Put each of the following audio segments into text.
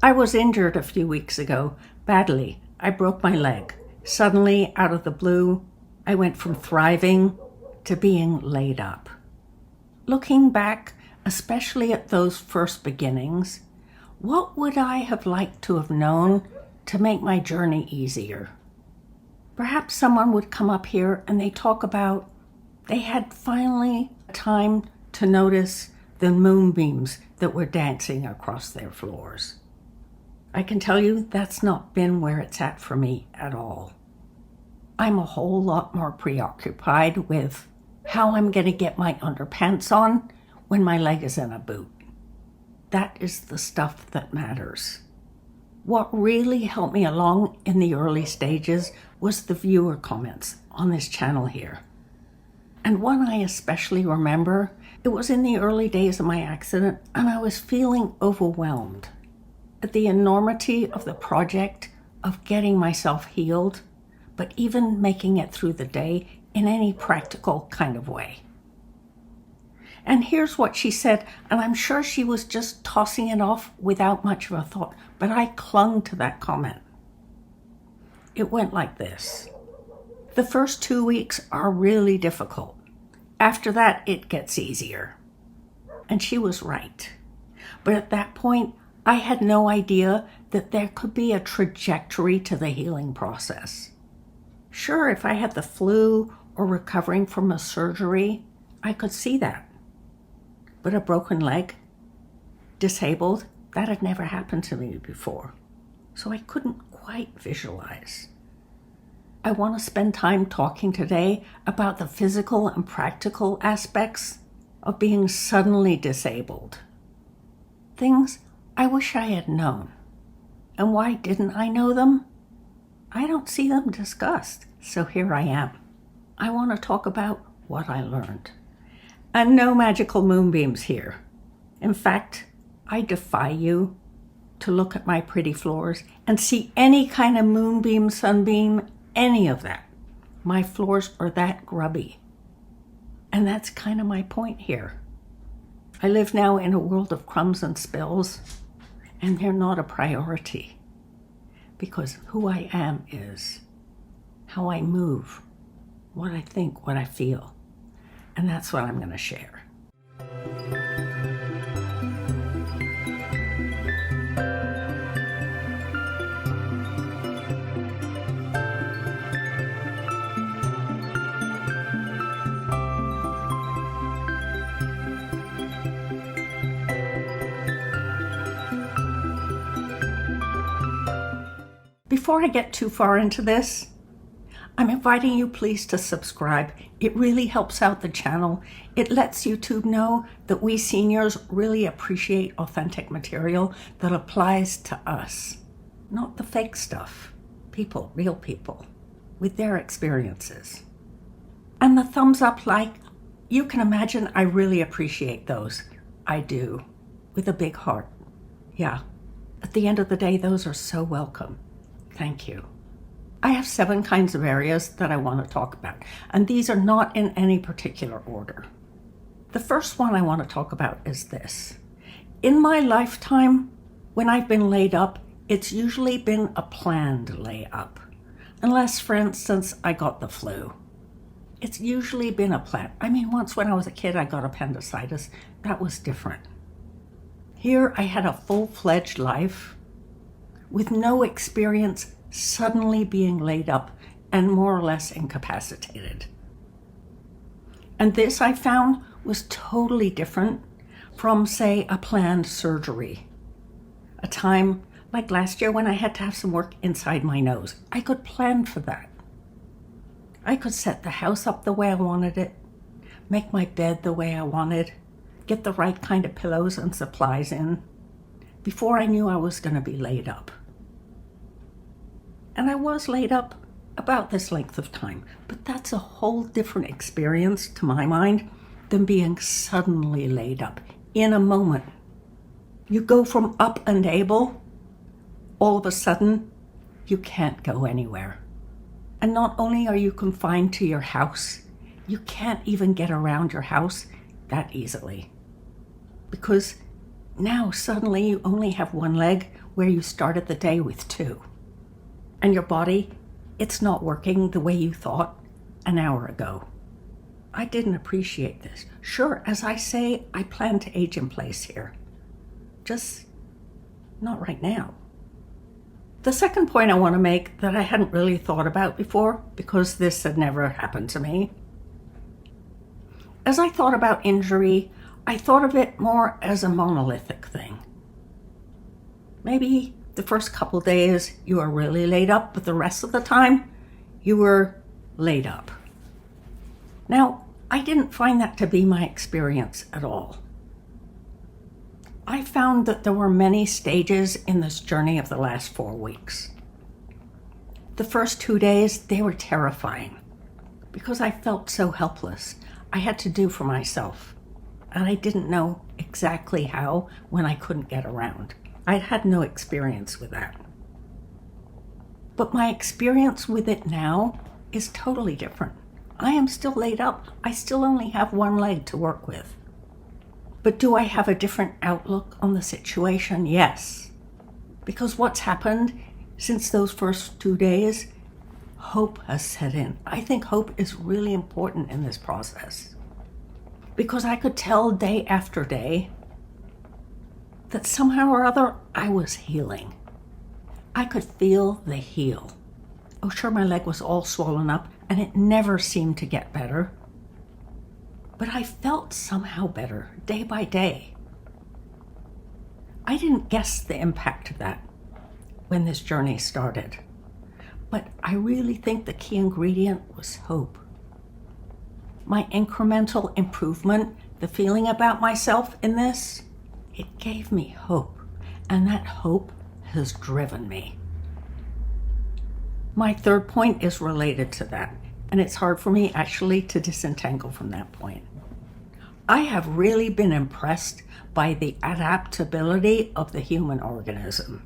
I was injured a few weeks ago, badly. I broke my leg. Suddenly, out of the blue, I went from thriving to being laid up. Looking back, especially at those first beginnings, what would I have liked to have known to make my journey easier? Perhaps someone would come up here and they talk about they had finally time to notice the moonbeams that were dancing across their floors. I can tell you that's not been where it's at for me at all. I'm a whole lot more preoccupied with how I'm going to get my underpants on when my leg is in a boot. That is the stuff that matters. What really helped me along in the early stages was the viewer comments on this channel here. And one I especially remember, it was in the early days of my accident, and I was feeling overwhelmed at the enormity of the project of getting myself healed, but even making it through the day in any practical kind of way. And here's what she said, and I'm sure she was just tossing it off without much of a thought, but I clung to that comment. It went like this. The first 2 weeks are really difficult. After that, it gets easier. And she was right. But at that point, I had no idea that there could be a trajectory to the healing process. Sure, if I had the flu or recovering from a surgery, I could see that. But a broken leg, disabled, that had never happened to me before. So I couldn't quite visualize. I want to spend time talking today about the physical and practical aspects of being suddenly disabled. Things I wish I had known. And why didn't I know them? I don't see them discussed, so here I am. I want to talk about what I learned. And no magical moonbeams here. In fact, I defy you to look at my pretty floors and see any kind of moonbeam, sunbeam, any of that. My floors are that grubby. And that's kind of my point here. I live now in a world of crumbs and spills, and they're not a priority. Because who I am is how I move, what I think, what I feel. And that's what I'm going to share. Before I get too far into this, I'm inviting you please to subscribe. It really helps out the channel. It lets YouTube know that we seniors really appreciate authentic material that applies to us, not the fake stuff. People, real people, with their experiences. And the thumbs up, like, you can imagine I really appreciate those. I do, with a big heart. Yeah, at the end of the day, those are so welcome. Thank you. I have 7 kinds of areas that I want to talk about, and these are not in any particular order. The first one I want to talk about is this. In my lifetime, when I've been laid up, it's usually been a planned lay up, unless, for instance, I got the flu. It's usually been a plan. I mean, once when I was a kid, I got appendicitis. That was different. Here, I had a full-fledged life with no experience suddenly being laid up and more or less incapacitated. And this, I found, was totally different from, say, a planned surgery. A time like last year when I had to have some work inside my nose. I could plan for that. I could set the house up the way I wanted it, make my bed the way I wanted, get the right kind of pillows and supplies in, before I knew I was going to be laid up. And I was laid up about this length of time, but that's a whole different experience to my mind than being suddenly laid up in a moment. You go from up and able, all of a sudden, you can't go anywhere. And not only are you confined to your house, you can't even get around your house that easily. Because now suddenly you only have one leg where you started the day with 2. And your body, it's not working the way you thought an hour ago. I didn't appreciate this. Sure, as I say, I plan to age in place here. Just not right now. The second point I want to make that I hadn't really thought about before, because this had never happened to me. As I thought about injury, I thought of it more as a monolithic thing. Maybe the first couple days you were really laid up, but the rest of the time you were laid up. Now, I didn't find that to be my experience at all. I found that there were many stages in this journey of the last 4 weeks. The first 2 days, they were terrifying because I felt so helpless. I had to do for myself, and I didn't know exactly how when I couldn't get around. I had no experience with that. But my experience with it now is totally different. I am still laid up. I still only have one leg to work with. But do I have a different outlook on the situation? Yes. Because what's happened since those first 2 days, hope has set in. I think hope is really important in this process. Because I could tell day after day that somehow or other I was healing. I could feel the heal. Oh, sure, my leg was all swollen up and it never seemed to get better. But I felt somehow better day by day. I didn't guess the impact of that when this journey started. But I really think the key ingredient was hope. My incremental improvement, the feeling about myself in this, it gave me hope, and that hope has driven me. My third point is related to that, and it's hard for me actually to disentangle from that point. I have really been impressed by the adaptability of the human organism.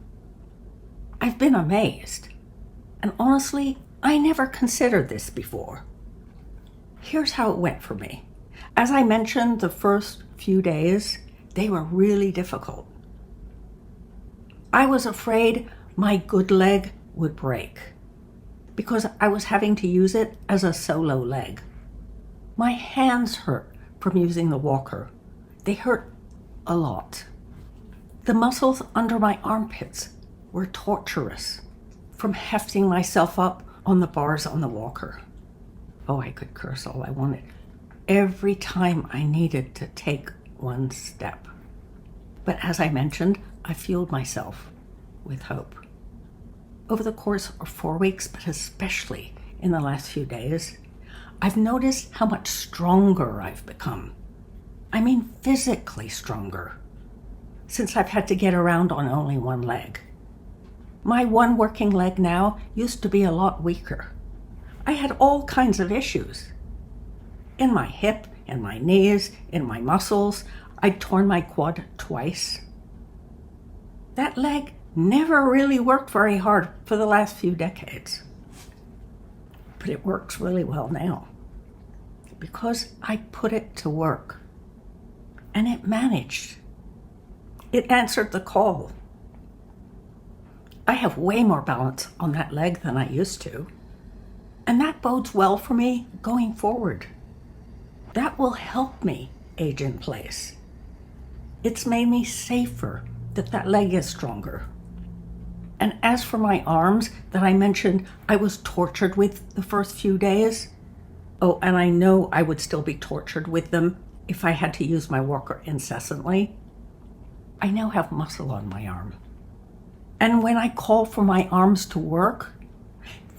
I've been amazed, and honestly, I never considered this before. Here's how it went for me. As I mentioned, the first few days, they were really difficult. I was afraid my good leg would break because I was having to use it as a solo leg. My hands hurt from using the walker. They hurt a lot. The muscles under my armpits were torturous from hefting myself up on the bars on the walker. Oh, I could curse all I wanted every time I needed to take one step. But as I mentioned, I fueled myself with hope. Over the course of 4 weeks, but especially in the last few days, I've noticed how much stronger I've become. I mean, physically stronger, since I've had to get around on only one leg. My one working leg now used to be a lot weaker. I had all kinds of issues. In my hip, in my knees, in my muscles. I'd torn my quad twice. That leg never really worked very hard for the last few decades. But it works really well now because I put it to work. And it managed. It answered the call. I have way more balance on that leg than I used to. And that bodes well for me going forward. That will help me age in place. It's made me safer that leg is stronger. And as for my arms that I mentioned I was tortured with the first few days, oh, and I know I would still be tortured with them if I had to use my walker incessantly, I now have muscle on my arm. And when I call for my arms to work,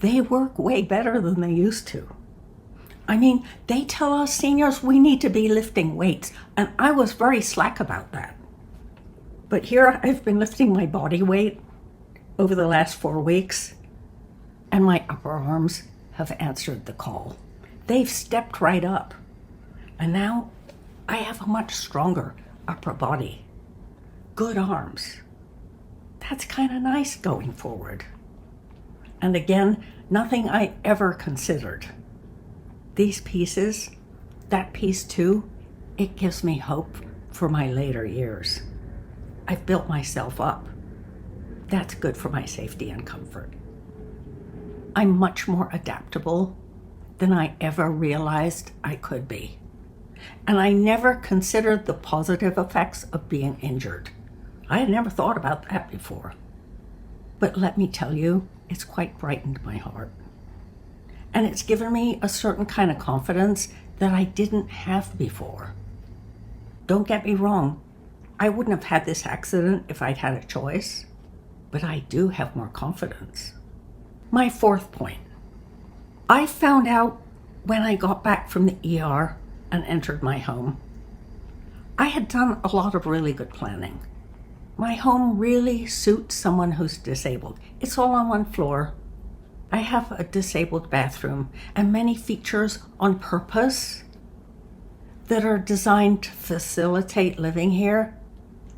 they work way better than they used to. I mean, they tell us seniors we need to be lifting weights, and I was very slack about that. But here I've been lifting my body weight over the last 4 weeks, and my upper arms have answered the call. They've stepped right up, and now I have a much stronger upper body. Good arms. That's kind of nice going forward. And again, nothing I ever considered. These pieces, that piece too, it gives me hope for my later years. I've built myself up. That's good for my safety and comfort. I'm much more adaptable than I ever realized I could be. And I never considered the positive effects of being injured. I had never thought about that before. But let me tell you, it's quite brightened my heart. And it's given me a certain kind of confidence that I didn't have before. Don't get me wrong, I wouldn't have had this accident if I'd had a choice, but I do have more confidence. My fourth point. I found out when I got back from the ER and entered my home, I had done a lot of really good planning. My home really suits someone who's disabled. It's all on one floor. I have a disabled bathroom and many features on purpose that are designed to facilitate living here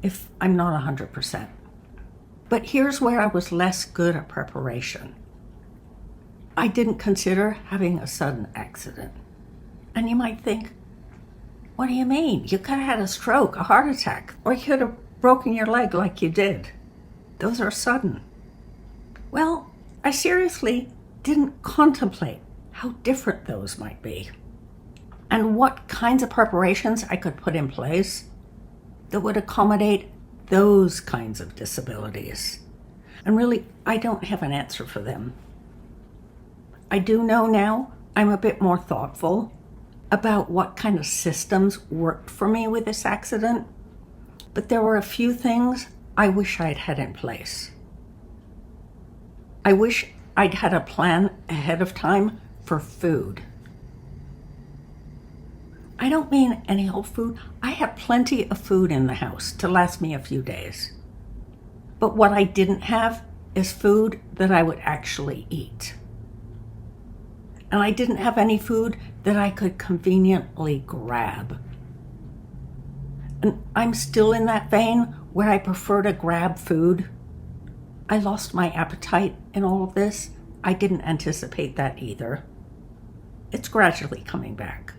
if I'm not 100%. But here's where I was less good at preparation. I didn't consider having a sudden accident. And you might think, what do you mean? You could have had a stroke, a heart attack, or you could have broken your leg like you did. Those are sudden. Well, I seriously didn't contemplate how different those might be and what kinds of preparations I could put in place that would accommodate those kinds of disabilities. And really, I don't have an answer for them. I do know now I'm a bit more thoughtful about what kind of systems worked for me with this accident, but there were a few things I wish I'd had in place. I wish I'd had a plan ahead of time for food. I don't mean any old food. I have plenty of food in the house to last me a few days. But what I didn't have is food that I would actually eat. And I didn't have any food that I could conveniently grab. And I'm still in that vein where I prefer to grab food. I lost my appetite in all of this. I didn't anticipate that either. It's gradually coming back.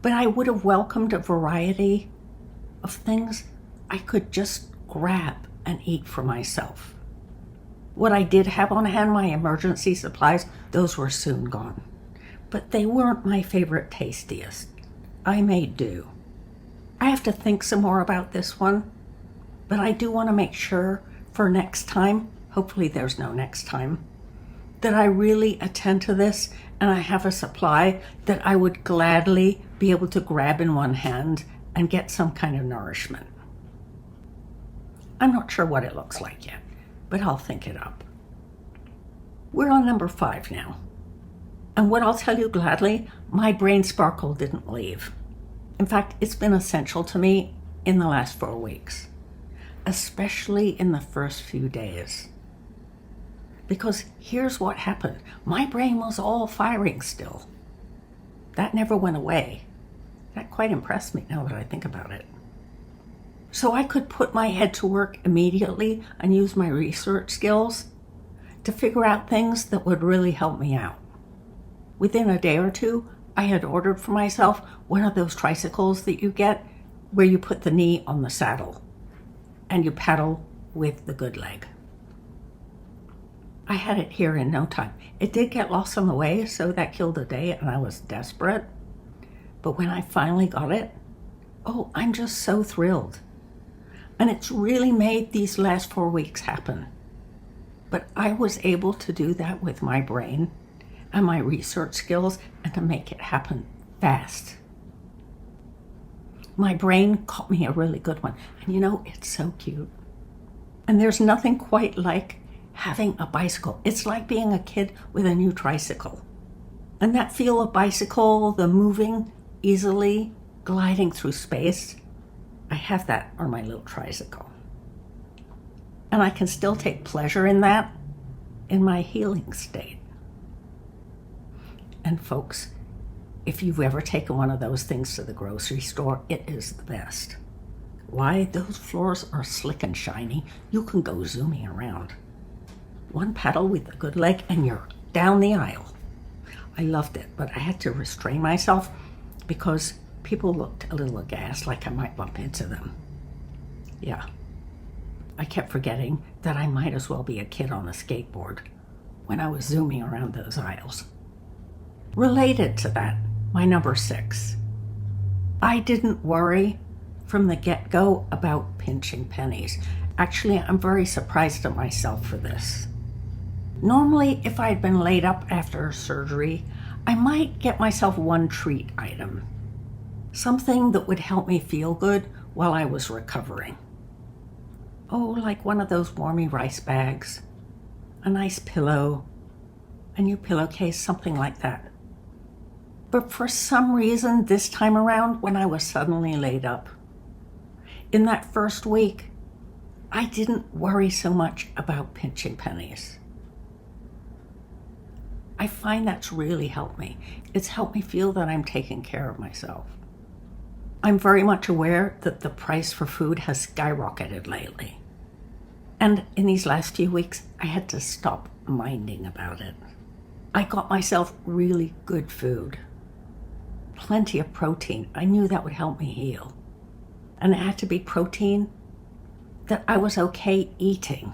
But I would have welcomed a variety of things I could just grab and eat for myself. What I did have on hand, my emergency supplies, those were soon gone. But they weren't my favorite tastiest. I made do. I have to think some more about this one, but I do want to make sure for next time, hopefully there's no next time, that I really attend to this and I have a supply that I would gladly be able to grab in one hand and get some kind of nourishment. I'm not sure what it looks like yet, but I'll think it up. We're on number 5 now. And what I'll tell you gladly, my brain sparkle didn't leave. In fact, it's been essential to me in the last 4 weeks, especially in the first few days. Because here's what happened. My brain was all firing still. That never went away. That quite impressed me now that I think about it. So I could put my head to work immediately and use my research skills to figure out things that would really help me out. Within a day or two, I had ordered for myself one of those tricycles that you get where you put the knee on the saddle and you pedal with the good leg. I had it here in no time. It did get lost on the way, so that killed a day and I was desperate. But when I finally got it, oh, I'm just so thrilled. And it's really made these last 4 weeks happen. But I was able to do that with my brain and my research skills and to make it happen fast. My brain caught me a really good one. And you know, it's so cute. And there's nothing quite like having a bicycle. It's like being a kid with a new tricycle. And that feel of bicycle, the moving easily, gliding through space, I have that on my little tricycle. And I can still take pleasure in that in my healing state. And folks, if you've ever taken one of those things to the grocery store, it is the best. Why? Those floors are slick and shiny. You can go zooming around. One pedal with a good leg and you're down the aisle. I loved it, but I had to restrain myself because people looked a little aghast, like I might bump into them. Yeah. I kept forgetting that I might as well be a kid on a skateboard when I was zooming around those aisles. Related to that, my number 6. I didn't worry from the get-go about pinching pennies. Actually, I'm very surprised at myself for this. Normally, if I'd been laid up after surgery, I might get myself one treat item. Something that would help me feel good while I was recovering. Oh, like one of those warmy rice bags, a nice pillow, a new pillowcase, something like that. But for some reason, this time around, when I was suddenly laid up, in that first week, I didn't worry so much about pinching pennies. I find that's really helped me. It's helped me feel that I'm taking care of myself. I'm very much aware that the price for food has skyrocketed lately. And in these last few weeks, I had to stop minding about it. I got myself really good food. Plenty of protein. I knew that would help me heal. And it had to be protein that I was okay eating.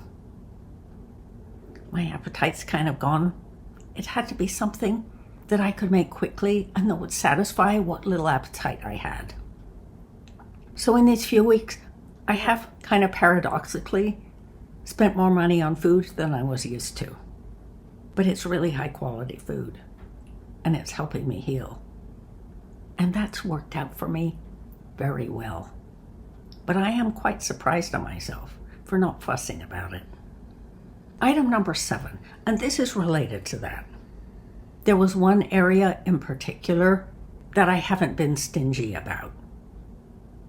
My appetite's kind of gone. It had to be something that I could make quickly and that would satisfy what little appetite I had. So in these few weeks, I have kind of paradoxically spent more money on food than I was used to. But it's really high quality food, and it's helping me heal. And that's worked out for me very well. But I am quite surprised at myself for not fussing about it. Item number 7, and this is related to that. There was one area in particular that I haven't been stingy about.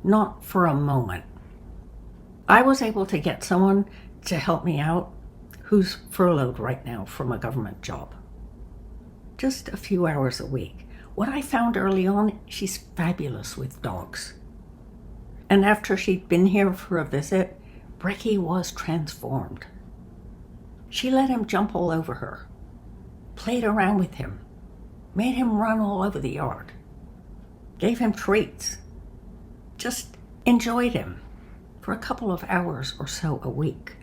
Not for a moment. I was able to get someone to help me out who's furloughed right now from a government job. Just a few hours a week. What I found early on, she's fabulous with dogs. And after she'd been here for a visit, Brecky was transformed. She let him jump all over her, played around with him, made him run all over the yard, gave him treats, just enjoyed him for a couple of hours or so a week.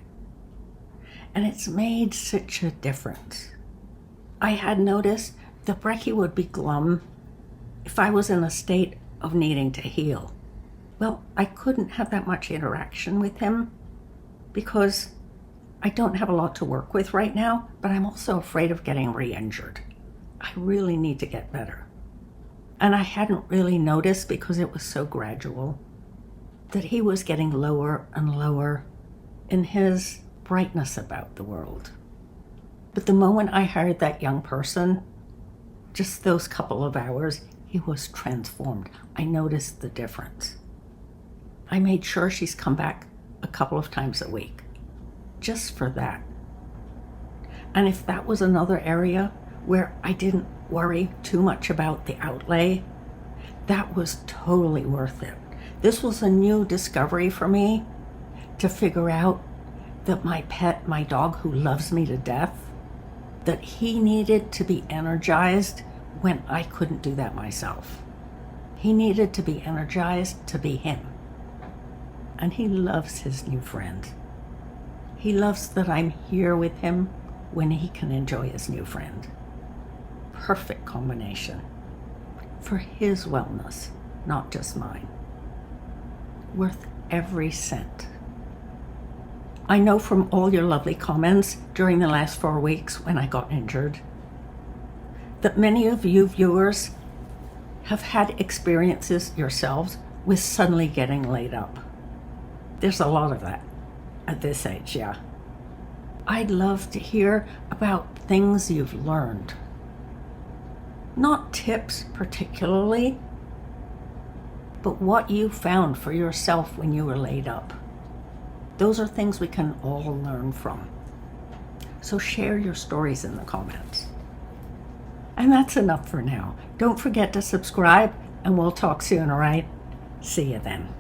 And it's made such a difference. I had noticed that Brecky would be glum if I was in a state of needing to heal. Well, I couldn't have that much interaction with him because I don't have a lot to work with right now, but I'm also afraid of getting re-injured. I really need to get better. And I hadn't really noticed because it was so gradual that he was getting lower and lower in his brightness about the world. But the moment I hired that young person, just those couple of hours, he was transformed. I noticed the difference. I made sure she's come back a couple of times a week, just for that. And if that was another area where I didn't worry too much about the outlay, that was totally worth it. This was a new discovery for me to figure out that my pet, my dog who loves me to death, that he needed to be energized when I couldn't do that myself. He needed to be energized to be him. And he loves his new friend. He loves that I'm here with him when he can enjoy his new friend. Perfect combination for his wellness, not just mine. Worth every cent. I know from all your lovely comments during the last 4 weeks when I got injured that many of you viewers have had experiences yourselves with suddenly getting laid up. There's a lot of that at this age, yeah. I'd love to hear about things you've learned. Not tips particularly, but what you found for yourself when you were laid up. Those are things we can all learn from. So share your stories in the comments. And that's enough for now. Don't forget to subscribe, and we'll talk soon, all right? See you then.